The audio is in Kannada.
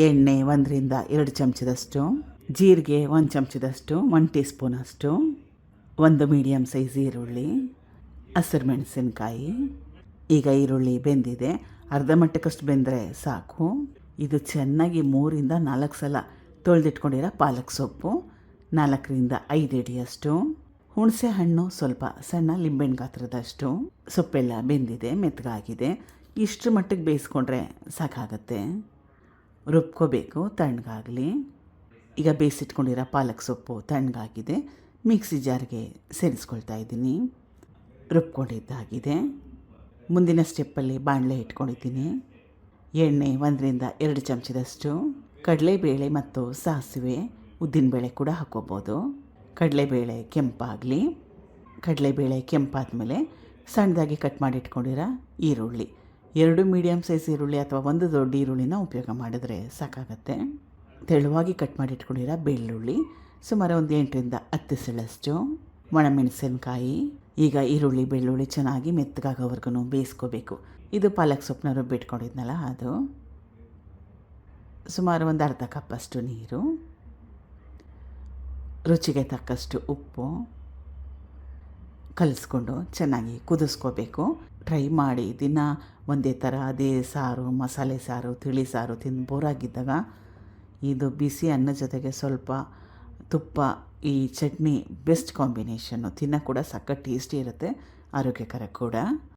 ಎಣ್ಣೆ 1-2 ಚಮಚದಷ್ಟು, ಜೀರಿಗೆ 1 ಚಮಚದಷ್ಟು, 1 ಟೀ ಸ್ಪೂನಷ್ಟು, 1 ಮೀಡಿಯಮ್ ಸೈಜ್ ಈರುಳ್ಳಿ, ಹಸಿರು ಮೆಣಸಿನ್ಕಾಯಿ. ಈಗ ಈರುಳ್ಳಿ ಬೆಂದಿದೆ, ಅರ್ಧ ಮಟ್ಟಕ್ಕಷ್ಟು ಬೆಂದರೆ ಸಾಕು. ಇದು ಚೆನ್ನಾಗಿ 3-4 ಸಲ ತೊಳೆದಿಟ್ಕೊಂಡಿರೋ ಪಾಲಕ್ ಸೊಪ್ಪು, 4-5 ಹಿಡಿಯಷ್ಟು, ಹುಣಸೆ ಹಣ್ಣು ಸ್ವಲ್ಪ ಸಣ್ಣ ಲಿಂಬೆಹಣ್ಣು ಗಾತ್ರದಷ್ಟು. ಸೊಪ್ಪೆಲ್ಲ ಬೆಂದಿದೆ, ಮೆತ್ತಗಾಗಿದೆ. ಇಷ್ಟು ಮಟ್ಟಿಗೆ ಬೇಯಿಸ್ಕೊಂಡ್ರೆ ಸಾಕಾಗತ್ತೆ. ರುಬ್ಕೋಬೇಕು ತಣ್ಣಗಾಗಲಿ. ಈಗ ಬೇಯಿಸಿಟ್ಕೊಂಡಿರೋ ಪಾಲಕ್ ಸೊಪ್ಪು ತಣ್ಣಗಾಗಿದೆ, ಮಿಕ್ಸಿ ಜಾರ್ಗೆ ಸೇರಿಸ್ಕೊಳ್ತಾ ಇದ್ದೀನಿ. ರುಬ್ಕೊಂಡಿದ್ದಾಗಿದೆ. ಮುಂದಿನ ಸ್ಟೆಪ್ಪಲ್ಲಿ ಬಾಣಲೆ ಇಟ್ಕೊಂಡಿದ್ದೀನಿ. ಎಣ್ಣೆ 1-2 ಚಮಚದಷ್ಟು, ಕಡಲೆಬೇಳೆ ಮತ್ತು ಸಾಸಿವೆ, ಉದ್ದಿನಬೇಳೆ ಕೂಡ ಹಾಕ್ಕೋಬೋದು. ಕಡಲೆಬೇಳೆ ಕೆಂಪಾಗಲಿ. ಕಡಲೆಬೇಳೆ ಕೆಂಪಾದಮೇಲೆ ಸಣ್ಣದಾಗಿ ಕಟ್ ಮಾಡಿ ಇಟ್ಕೊಂಡಿರೋ ಈರುಳ್ಳಿ, 2 ಮೀಡಿಯಮ್ ಸೈಜ್ ಈರುಳ್ಳಿ ಅಥವಾ 1 ದೊಡ್ಡ ಈರುಳ್ಳಿನ ಉಪಯೋಗ ಮಾಡಿದ್ರೆ ಸಾಕಾಗತ್ತೆ. ತೆಳುವಾಗಿ ಕಟ್ ಮಾಡಿ ಇಟ್ಕೊಂಡಿರೋ ಬೆಳ್ಳುಳ್ಳಿ, ಸುಮಾರು 8-10 ಸೆಳಷ್ಟು, ಒಣಮೆಣಸಿನ್ಕಾಯಿ. ಈಗ ಈರುಳ್ಳಿ ಬೆಳ್ಳುಳ್ಳಿ ಚೆನ್ನಾಗಿ ಮೆತ್ತಗಾಗೋವರೆಗೂ ಬೇಯಿಸ್ಕೋಬೇಕು. ಇದು ಪಾಲಕ್ ಸೊಪ್ಪನ್ನ ರುಬ್ಬಿಟ್ಕೊಂಡಿದ್ನಲ್ಲ ಅದು. ಸುಮಾರು ಅರ್ಧ ಕಪ್ಪಷ್ಟು ನೀರು, ರುಚಿಗೆ ತಕ್ಕಷ್ಟು ಉಪ್ಪು ಕಲಿಸ್ಕೊಂಡು ಚೆನ್ನಾಗಿ ಕುದಿಸ್ಕೋಬೇಕು. ಟ್ರೈ ಮಾಡಿ. ದಿನ ಒಂದೇ ಥರ ಅದೇ ಸಾರು, ಮಸಾಲೆ ಸಾರು, ತಿಳಿ ಸಾರು ತಿಂದು ಬೋರಾಗಿದ್ದಾಗ ಇದು ಬಿಸಿ ಅನ್ನದ ಜೊತೆಗೆ ಸ್ವಲ್ಪ ತುಪ್ಪ, ಈ ಚಟ್ನಿ ಬೆಸ್ಟ್ ಕಾಂಬಿನೇಷನ್ನು. ತಿನ್ನೋ ಕೂಡ ಸಖತ್ ಟೇಸ್ಟಿ ಇರುತ್ತೆ, ಆರೋಗ್ಯಕರ ಕೂಡ.